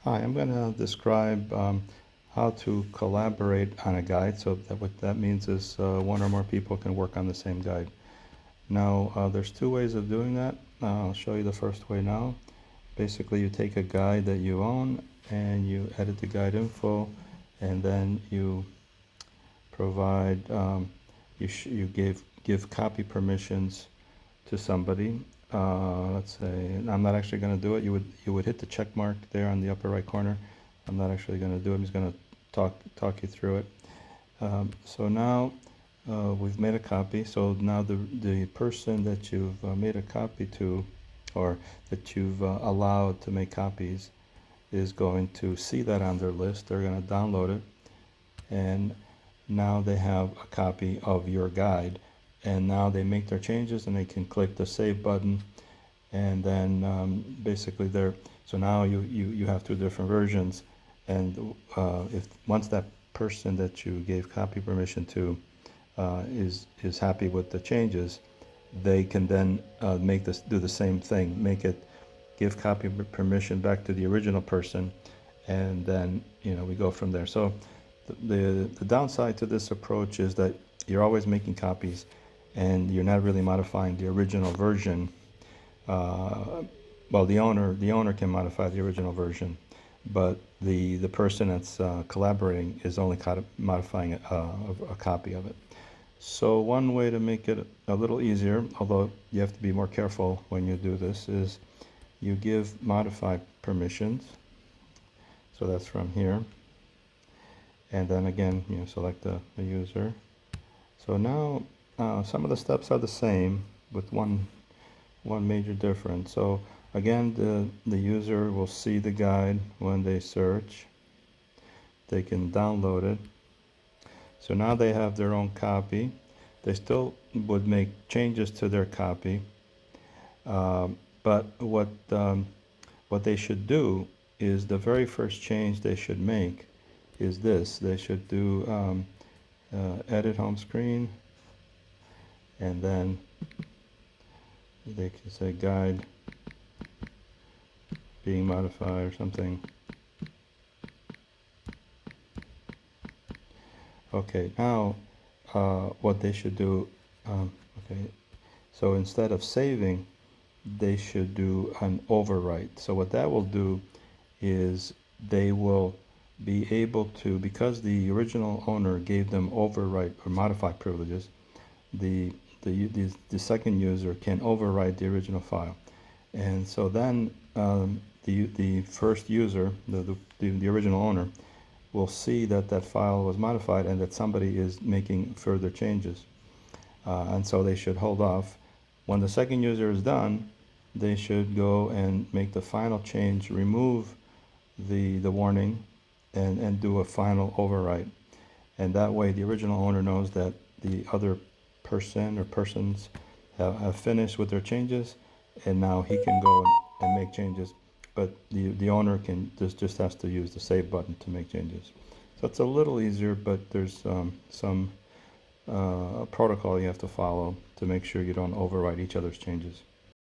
Hi, I'm going to describe how to collaborate on a guide. So what that means is one or more people can work on the same guide. Now, there's two ways of doing that. I'll show you the first way now. Basically, you take a guide that you own and you edit the guide info, and then you provide, you give copy permissions to somebody. Let's say, I'm not actually going to do it. You would hit the check mark there on the upper right corner. I'm not actually going to do it. I'm just going to talk you through it. So now we've made a copy. So now the person that you've made a copy to, or that you've allowed to make copies, is going to see that on their list. They're going to download it, and now they have a copy of your guide. And now they make their changes, and they can click the save button, and then basically they're so now you have two different versions. And if once that person that you gave copy permission to is happy with the changes, they can then do the same thing, give copy permission back to the original person, and then we go from there. So the downside to this approach is that you're always making copies, and you're not really modifying the original version. Well, the owner can modify the original version, but the person that's collaborating is only modifying a copy of it. So one way to make it a little easier, although you have to be more careful when you do this, is you give modify permissions. So that's from here, and then again select the user. So now some of the steps are the same, with one major difference. So again, the user will see the guide when they search. They can download it. So now they have their own copy. They still would make changes to their copy, but what they should do is, the very first change they should make is this. They should do edit home screen, and then they can say guide being modified or something. Okay, now what they should do, okay, so instead of saving, they should do an overwrite. So what that will do is they will be able to, because the original owner gave them overwrite or modify privileges, the second user can overwrite the original file. And so then the first user, the original owner, will see that that file was modified and that somebody is making further changes. And so they should hold off. When the second user is done, they should go and make the final change, remove the warning, and do a final overwrite. And that way the original owner knows that the other person or persons have finished with their changes, and now he can go and make changes. But the owner just has to use the save button to make changes. So it's a little easier, but there's some protocol you have to follow to make sure you don't overwrite each other's changes.